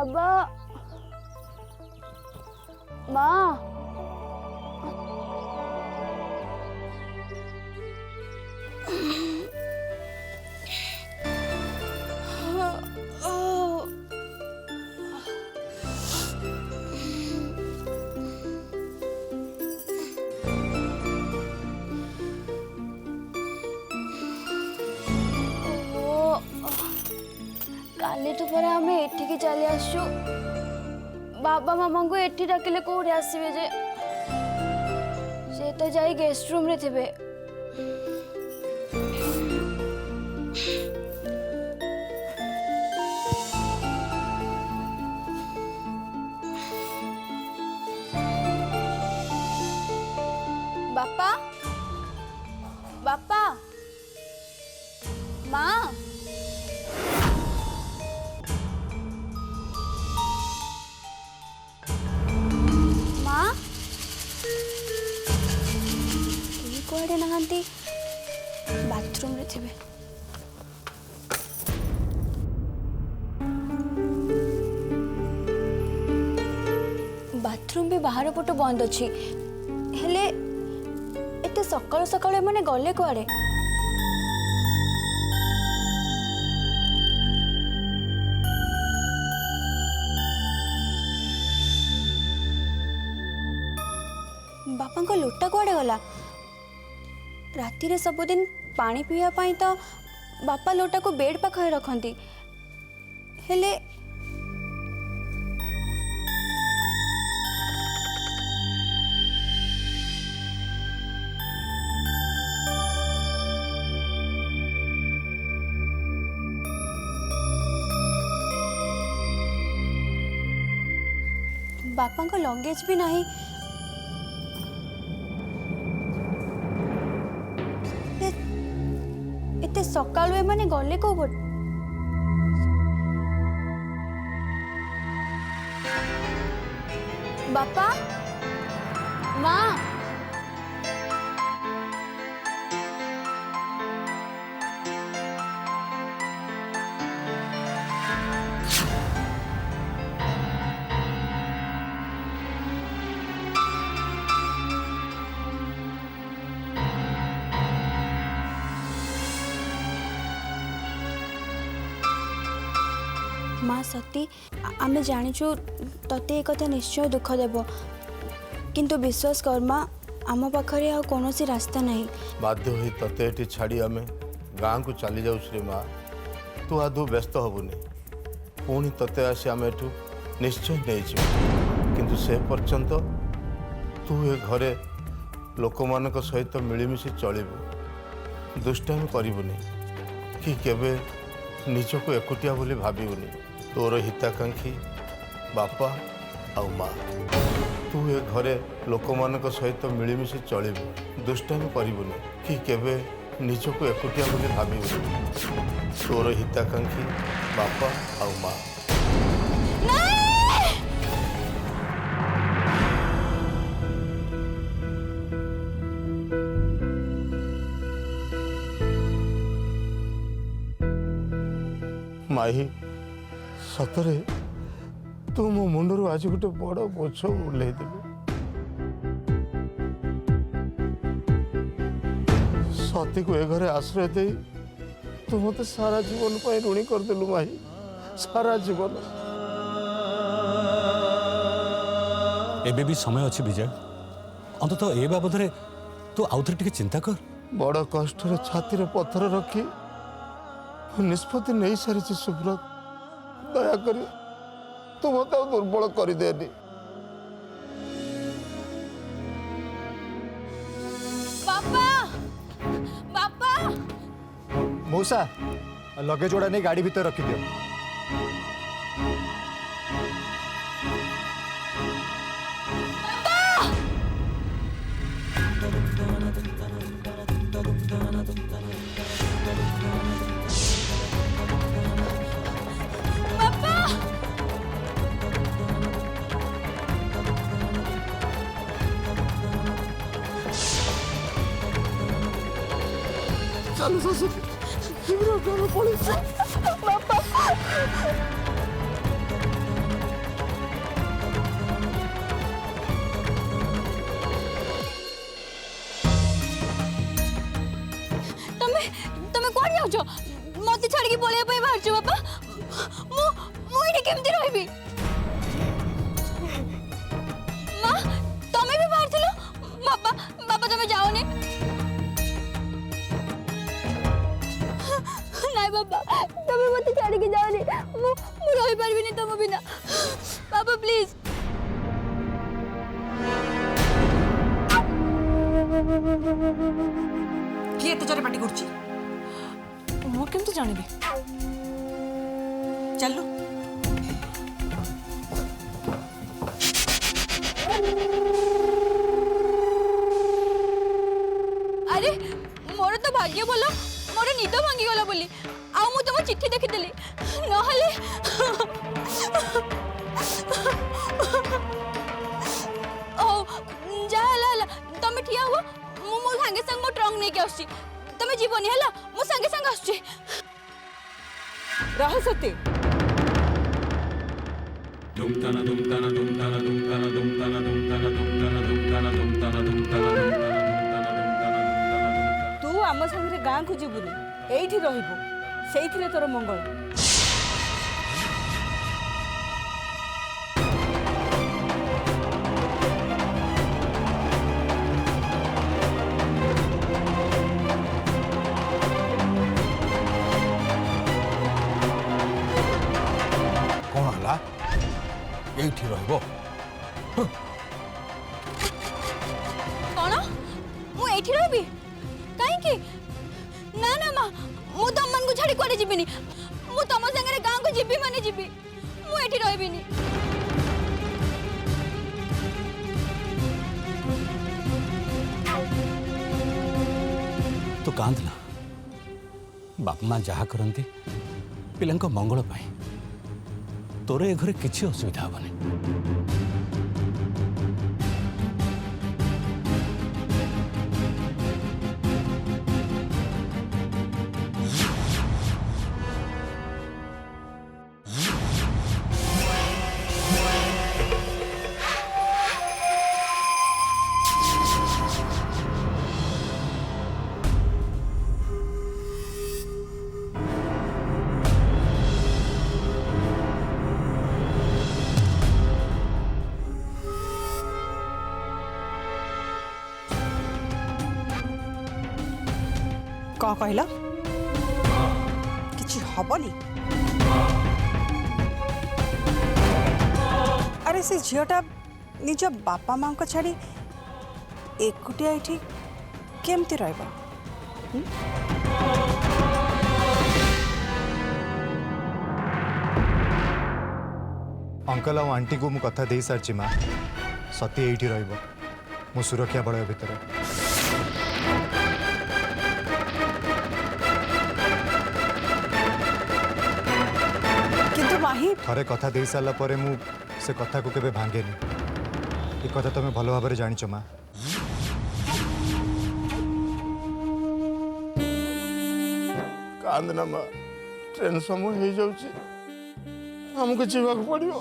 बाबा माँ काली तो पर आम एठिकी चली आसु बाबा मामा को एठी डाकिले कौन आसवे जे से तो जाई गेस्ट रूम रे थिबे। बापा बापा माँ कुआड़े नहांती बाथरूम रे थिबे। बाथरूम भी बाहर पट बंद अच्छी हेले एते सकाळु सकाळु माने गले कुआड़े। बापा को लोटा कुआड़े गला राति रे सबुदिन पानी पीवा पाई तो बापा लोटा को बेड पाखे रखती हेले बापा को लगेज भी नहीं। एते सकाळु ए माने गले को बट बापा माँ माँ सती आमे जानिछु तते एक कथा निश्चय दुख देव किंतु विश्वास कर माँ आम पाखरे आ कोनोसी रास्ता नहीं। बाध्य होई तते एटी छाड़ी आमे गाँ को चली जाऊ श्री माँ तू आदु व्यस्त हबुनी पुणी तते आसी आमे एठू निश्चय नहीं जीव किंतु से पर्यंत तू ए घरे लोक मानक सहित मिलीमिशि चलिबु दुष्टामी करिबुनी कि केबे निजको एकुटिया बोली भाबिबुनी तोर हिताकांक्षी बापा आ माँ तू ए घरे लोक मानक सहित मिलीमिशि चलिबु दुष्टामी करिबुनी कि केबे निजको एकुटिया बोली भाबिबुनी तोर हिताकांक्षी बापा आ माँ। माही सतरे तू मो मुंडरू आज गोटे बड़ बोझ ओह्लई देबे सती को ए घरे आश्रय दे तू मत सारा जीवन पर ऋणी करदेलु माही सारा जीवन। एबे भी समय अच्छी विजय अंत ए बाबद तू आउ थे चिंता कर। बड़ कष्ट छाती रे पत्थर रखी निष्पत्ति नहीं सारी सुब्रत दयाकोरी तू मत दुर्बल करदेनी। बापा बापा मौसा लगेज जोड़ा नहीं गाड़ी भीतर रखी दियो। चलो ससुर जीवन पड़े बापा पळिया पई बाहर छु बापा मु मु एठी केमती रहबी मां तमे भी बाहर थिलो बापा बापा तमे जाओनी नहीं बापा तमे मते छाड़ी के जाओनी मु रही परबिनी तम बिना बापा प्लीज किए तो जोरे पार्टी करछि मु केमती जानिबी चलो अरे मोर तो भाग्य बोलो मोर निद भांगी गला बोली आ मु तुम चिट्ठी देखि देली नहले ओ जा ला तमे ठिया हुआ मु मो संगे संग मो ट्रंक नै के आछी तमे जीवनी हला मो संगे संग आछी रह सते तू आम संगे गाँ को जीवनी एठी रहबो सेइथिरे तोर मंगल कौन हला एठी रहबो कोन मु एठी रहबी काहे की ना ना मां मु तम मन को छाड़ी कोडे जीबिनी मु तम संगे गां को जीबी माने जीबी मु एठी रहबिनी तो कांदना बाप माँ जहा करती पिला मंगल पाई तोर ए घरे किसी असुविधा हेनी कौन कहल किछि हबनी अरे से झीटा निज बापा माँ को छाड़ी एकुटिया एठी केमती रहबो अंकल और आंटी को मु कथा दे सारची माँ सती एठी रहबो मु सुरक्षा बलय भितर किंतु माही थरे कथा दे सारा पर मु से कथा को केबे भांगेनी ये कथा तुम भल भाव जानिच माँ कांदना माँ ट्रेन समय हो जाऊची हमको जीवा को पड़ियो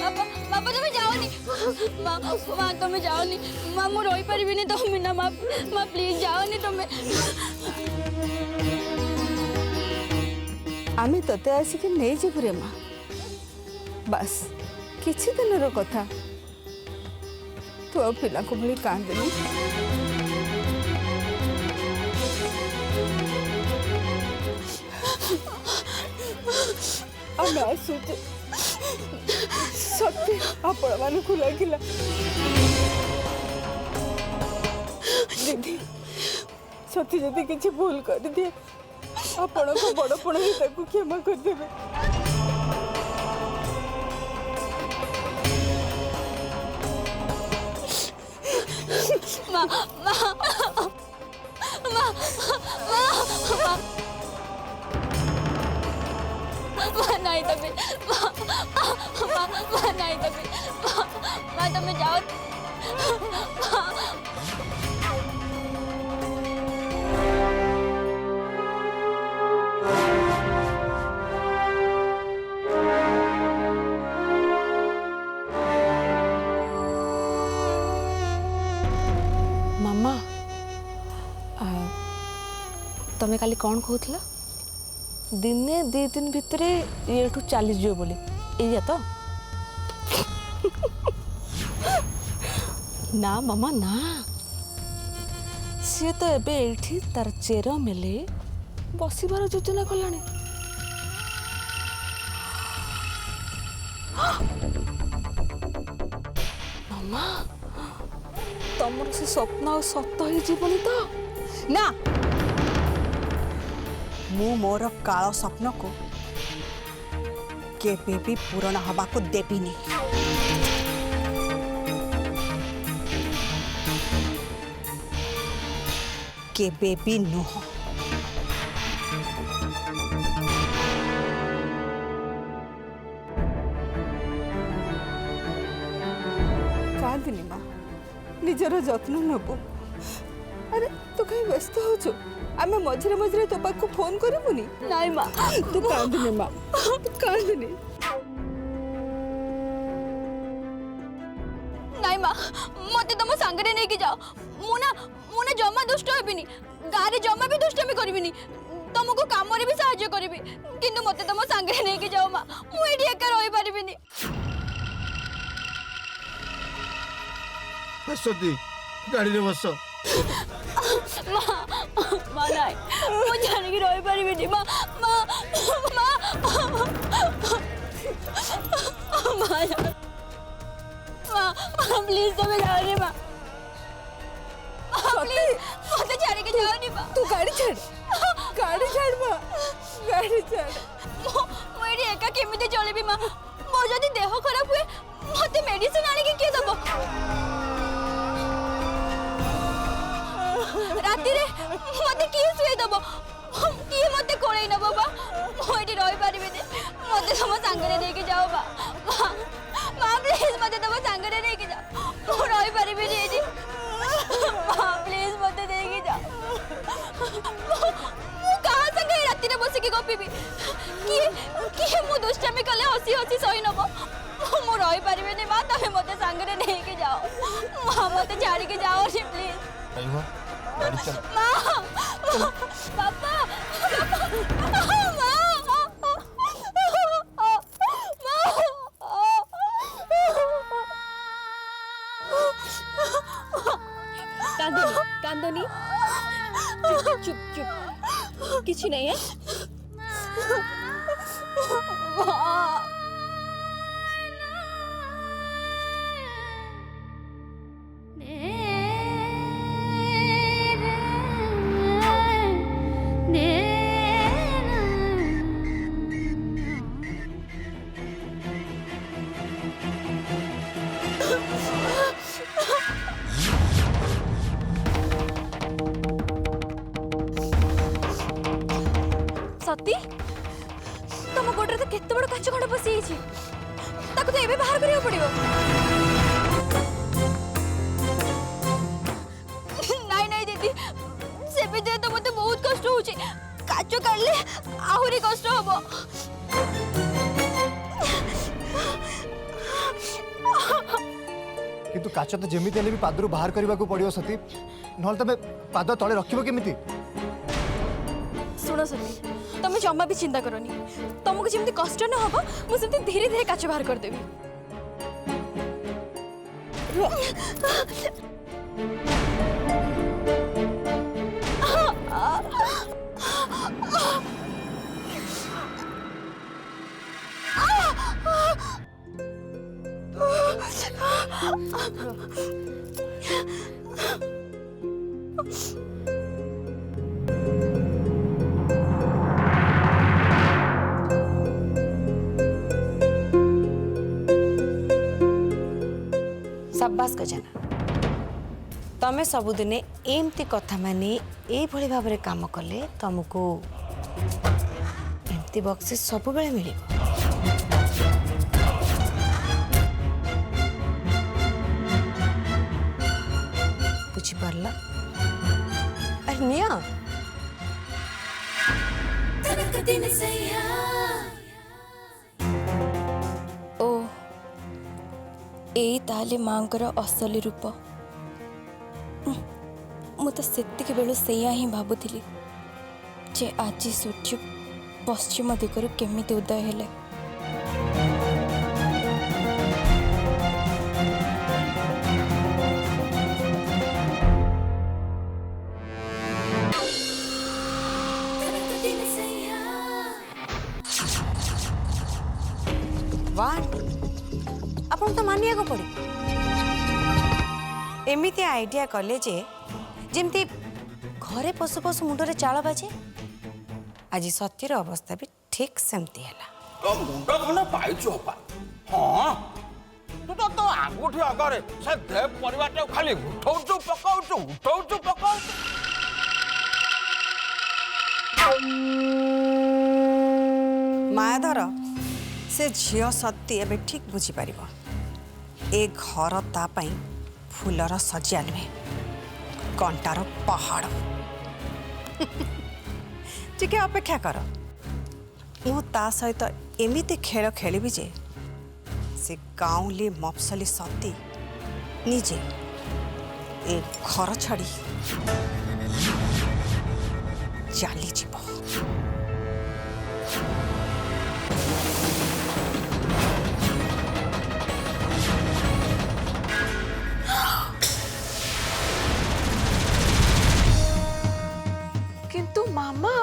बापा बापा तुम जाओनी मां मां तुम जाओनी मां मु रही परबिनी तुम बिना मां मां प्लीज जाओनी तुम आमे तते आसिक नहीं जीवु रे माँ बस किछि दिन कथा तू आ पिला को भली कांदनी आमे आसुचे सत्य आपण मान को लगिला दीदी सत्य जदि किछि भूल कर दिए आपण को बड़पण ही ताको क्षमा कर देबे मां मां मां मां मां नहीं तबे मां नहीं तबे मां तुम जाओ मामा तमें काली कौन कहूला दिने 2 दिन भितर ये चली जाओ बोली या तो ना मामा ना सी तो एबे एठी तार चेर मेले बसबार योजना कलानी मामा तमर से स्वप्न आ सत हो जीवनी तो ना मु मोर काल स्वप्न को केबे भी पूरण हवा को देबीनी। केबे भी नुह। कांदिनी माँ निजर जत्न नबु। अरे तू कहीं व्यस्त हो आम मझे मझे तो पाक फोन करबुनी। नाई माँ तू कांदिनी माँ तू कांदिनी। नाई माँ मत तुम सांगे नहीं कि जाओ मुना मुना जमा दुष्ट हेबिनी गारे जमा भी दुष्ट करबिनी तुमको काम रे भी सहायता करबी किंतु मत तुम सांगे नहीं कि जाओ माँ मु एडी एका रही परिबिनी। बसती गाड़ी रे बस माँ माँ नाई मु जाने की रही परिबिनी माँ माँ माँ माँ माँ प्लीज तुम्हें जाओ रे माँ मत छाड़ी के जाओ नी माँ तू गाड़ी छाड़ माँ गाड़ी छाड़। मुझे एका केमिति चलेबी माँ मो जदि देह खराब हुए मते मेडिसिन आनी के किए दबो राती रे मते किए सुए दबो किए मते कोळै न बाबा मो एठी रही परिबिनी मते तुम सांगरे लेके जाओ बा माँ प्लीज मते तुम सांगरे लेके जाओ मो रही परिबिनी एठी माँ प्लीज मते लेके जाओ मु कहाँ संगे राती रे बसिकी गपिबी किए मु दुष्टामी कले हसी हसी सही नबो मु रही परिबिनी माँ तमे मते सांगरे लेके जाओ माँ मते छाड़ी के जाओ रे प्लीज गाड़ी चल माँ पापा कांदोनी चुप चुप किसी नहीं है सती तुम गोटे तो केते बड़ काच खंड पसी ताको तो एबे बाहर करियो पड़िबो। नहीं नहीं दीदी से भी दे तो मते बहुत कष्ट होची काच काढले आहुरी कष्ट हबो। किंतु काच तो जेमिति हेले भी पादरू बाहर करबा को पड़ियो सती नहल तमे पाद तळे रखिबो केमिति। सुनो सती तुम जमा भी चिंता करनी तुमको जमी कष्ट न हम मुझे धीरे धीरे काच बाहर करदेवी। शाबाश गजना तमें सबुदिने एमती कथा मानी ए भली भाव में काम कले तुमको एमती बक्सिस सब बेले मिल बुझिपार अरे निया ओ एई ताले मांकर असली रूप मु तो सेतिक बेलू सेया ही भाबुथिली जे आज सूर्य पश्चिम दिगरु केमिति उदय हेले। वाह आपन तो मानिया को पड़ी एमिति आइडिया कले जे जेमती घरे पशु पशु मुंडरे चाल बाजे आज सत्यर अवस्था भी ठीक सेमती हैला। तो मुंड खंड पाइछु अपा हाँ तू तो आंगुठी आगे से देव परिवार खाली उठाऊ पकाऊ मायाधर से झियो सत्य एबे ठीक बुझी पारिबो ए घर ता पई फूलर सजिया नुहे कंटार पहाड़ टिके अपेक्षा कर मु ता सहित एमिति खेल खेलिबि जे से गाँवली मफसली सती निजे ए घर छाड़ी चाली जीव। किंतु मामा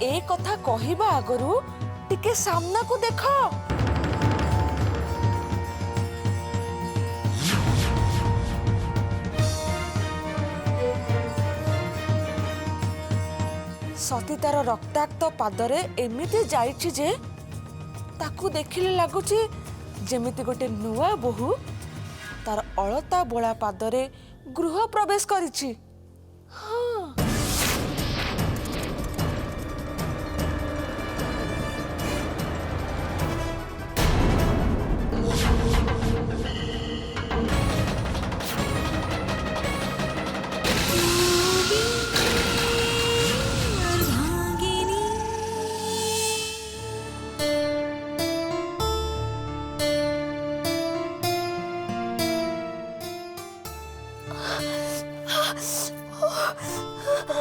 ए कथा कहिबा आगरु टिके सामना को देखो सती तार रक्ताक्त पादरे एमिति जाइछि जे ताकू देखिले लागुछि जेमिति गोटे नुआ बोहू तार अलता बोला पादरे गृह प्रवेश करिछि। हाँ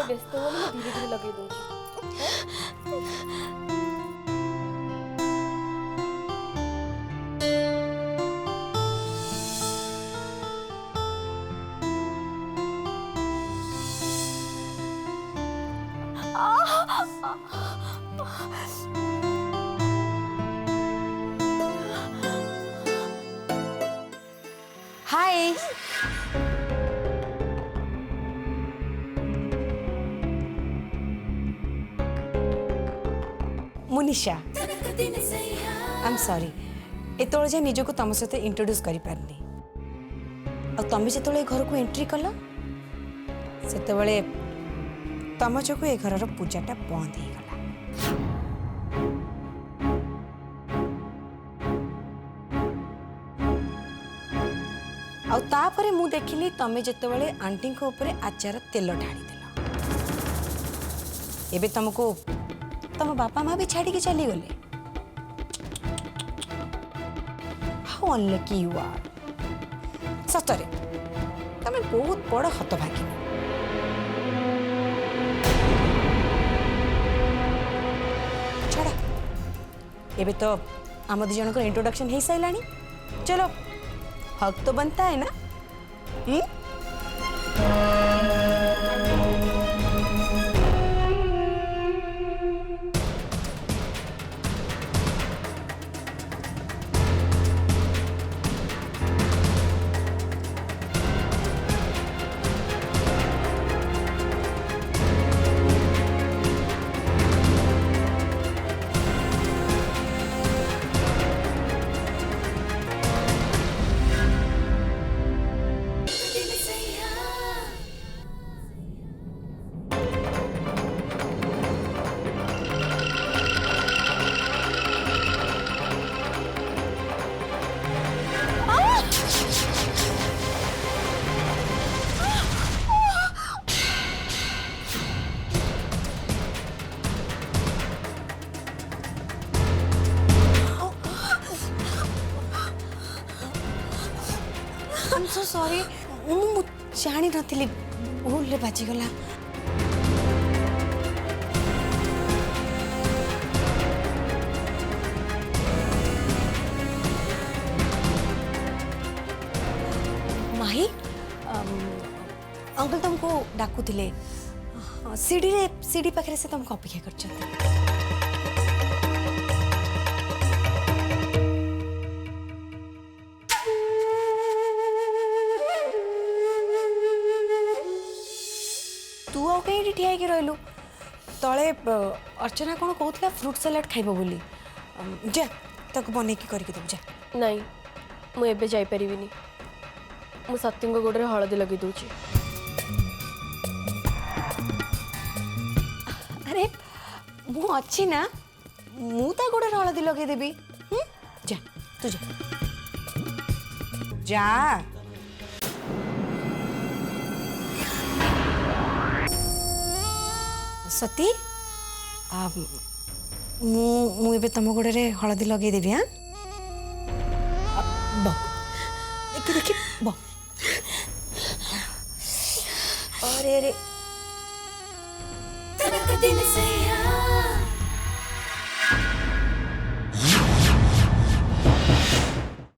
व्यस्त हो मैं धीरे धीरे लगे दूँ। हाय मुनिशा आई एम सॉरी एतोळे जे निजको तम सहित इंट्रोड्यूस करि पारनी आ तमे जेतोळे घर को एंट्री कला सेतोळे तम जोको ए घरर पूजाटा बंद हे गला। आ तापरे मु देखिली तमे जेतोळे आंटी को ऊपर आचार तेल ढाली देला एबे तुमको तम बापा माँ भी छाड़ी के चली गले। हाउ अनलकी यू आर सतरे तमे बहुत बड़ हतभागी। छड़ा एबे तो आम दी जनकर इंट्रोडक्शन हो सारानी चलो हक तो बनता है ना। I'm so sorry. मु जानी नथिली भूल रे बाजी गला। अंकल तुमको डाकुले सीढ़ी पाखे से तुमको अपेक्षा कर। तू आ कहीं ठिया होकर रहलु तले अर्चना कौन कहला फ्रूट सलाड खाइब बोली जा ताको बने की करके दब जा। नहीं मु एबे जाई परिबिनी मु सत्यंग गोड़े हलदी लगे दूची। अरे मु अच्छी ना मु ता गोड़े हलदी लगे देबी जा तू जा जा। सती मु एबे तुम गोड़े हलदी लगे देबी। हाँ देखी देखी बो अरे अरे